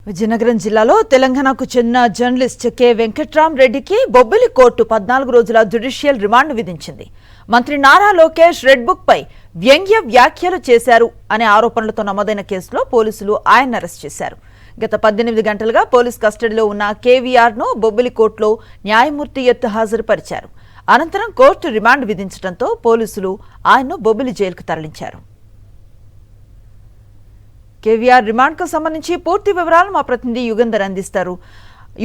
విజయనగరం జిల్లాలో తెలంగాణకు చెందిన జర్నలిస్ట్ కె వెంకట్రామ్ రెడ్డికి బొబ్బిలి కోర్టు 14 రోజుల జ్యుడిషియల్ రిమాండ్ విధించింది. మంత్రి నారా లోకేష్ రెడ్ బుక్ పై వ్యంగ్య వ్యాఖ్యలు చేశారు అనే ఆరోపణలతో నమోదైన కేసులో పోలీసులు ఆయన్ని అరెస్ట్ చేశారు. గత 18 గంటలుగా పోలీస్ కస్టడీలో ఉన్న కేవీఆర్ ను బొబ్బిలి కోర్టులో న్యాయమూర్తి ఎత్తు హాజరుపరిచారు. అనంతరం కోర్టు రిమాండ్ విధించడంతో పోలీసులు ఆయన్ను బొబ్బిలి జైలుకు తరలించారు. కేవీఆర్ రిమాండ్ కు సంబంధించి పూర్తి వివరాలు మా ప్రతినిధి యుగంధర్ అందిస్తారు.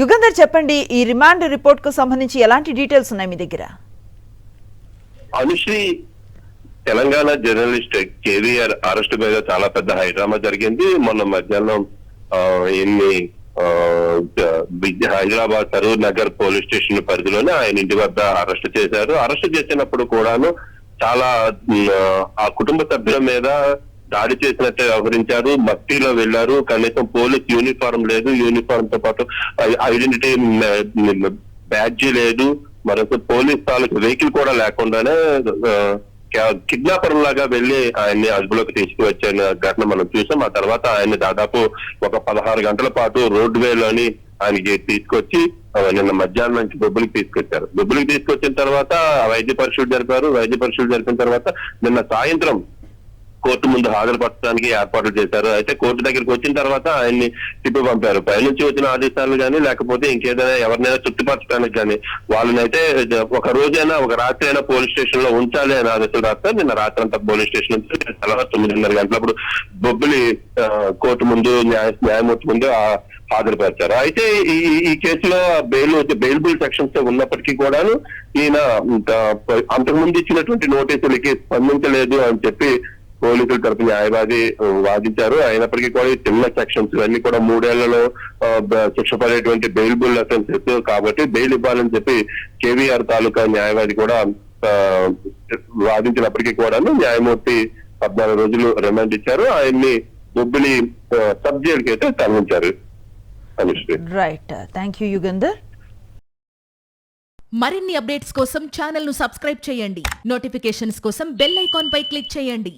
యుగంధర్, చెప్పండి, ఈ రిమాండ్ రిపోర్ట్ కు సంబంధించి ఎలాంటి డీటెయిల్స్ ఉన్నాయి మీ దగ్గర? అనుశ్రీ, తెలంగాణ జర్నలిస్ట్ కేవీఆర్ అరెస్ట్ మీద చాలా పెద్ద హైడ్రామా జరిగింది. మొన్న మధ్యాహ్నం హైదరాబాద్ సరూర్ నగర్ పోలీస్ స్టేషన్ పరిధిలోనే ఆయన ఇంటి వద్ద అరెస్ట్ చేశారు. అరెస్ట్ చేసినప్పుడు కూడాను చాలా ఆ కుటుంబ సభ్యుల మీద దాడి చేసినట్టు వ్యవహరించారు. మట్టిలో వెళ్లారు. కనీసం పోలీస్ యూనిఫామ్ లేదు. యూనిఫామ్ తో పాటు ఐడెంటిటీ బ్యాడ్జీ లేదు. మరొక పోలీస్ తాలూకు వెహికల్ కూడా లేకుండానే కిడ్నాపర్ లాగా వెళ్లి ఆయన్ని అదుపులోకి తీసుకువచ్చిన ఘటన మనం చూసాం. ఆ తర్వాత ఆయన్ని దాదాపు ఒక 16 గంటల పాటు రోడ్ వేలోని ఆయనకి తీసుకొచ్చి నిన్న మధ్యాహ్నం నుంచి బొబ్బులికి తీసుకొచ్చారు. బొబ్బులికి తీసుకొచ్చిన తర్వాత వైద్య పరీక్షలు జరిపారు. వైద్య పరీక్షలు జరిపిన తర్వాత నిన్న సాయంత్రం కోర్టు ముందు హాజరుపరచడానికి ఏర్పాట్లు చేశారు. అయితే కోర్టు దగ్గరికి వచ్చిన తర్వాత ఆయన్ని తిప్పి పంపారు. పైనుంచి వచ్చిన ఆదేశాలు కానీ లేకపోతే ఇంకేదైనా ఎవరినైనా తృప్తిపరచడానికి కానీ వాళ్ళనైతే ఒక రోజైనా ఒక రాత్రి అయినా పోలీస్ స్టేషన్ లో ఉంచాలి అని ఆదేశాలు రాస్తారు. నిన్న రాత్రి అంతా పోలీస్ స్టేషన్ నుంచి 9:30 గంటలప్పుడు బొబ్బిలి కోర్టు ముందు న్యాయమూర్తి ముందు హాజరుపరిచారు. అయితే ఈ కేసులో బెయిలబుల్ సెక్షన్స్ ఉన్నప్పటికీ కూడాను ఈయన అంతకుముందు ఇచ్చినటువంటి నోటీసులకి స్పందించలేదు అని చెప్పి పోలీసుల తరపు న్యాయవాది వాదించారు. అయినప్పటికీ కూడా చిన్న సెక్షన్స్ ఇవన్నీ కూడా 3 ఏళ్లలో శిక్ష పడేటువంటి బెయిలబుల్ అఫెన్సెస్ కాబట్టి బెయిల్ ఇవ్వాలని చెప్పి కేవీఆర్ తాలూకా న్యాయవాది కూడా వాదించినప్పటికీ కూడాను న్యాయమూర్తి 14 రోజులు రిమాండ్ ఇచ్చారు. ఆయన్ని బొబ్బిలి సబ్ జైలుకి అయితే తరలించారు. Right, thank you Yugandhar. మరిన్ని అప్డేట్స్ కోసం ఛానల్ ను సబ్స్క్రైబ్ చేయండి. నోటిఫికేషన్స్ కోసం బెల్ ఐకాన్ పై క్లిక్ చేయండి.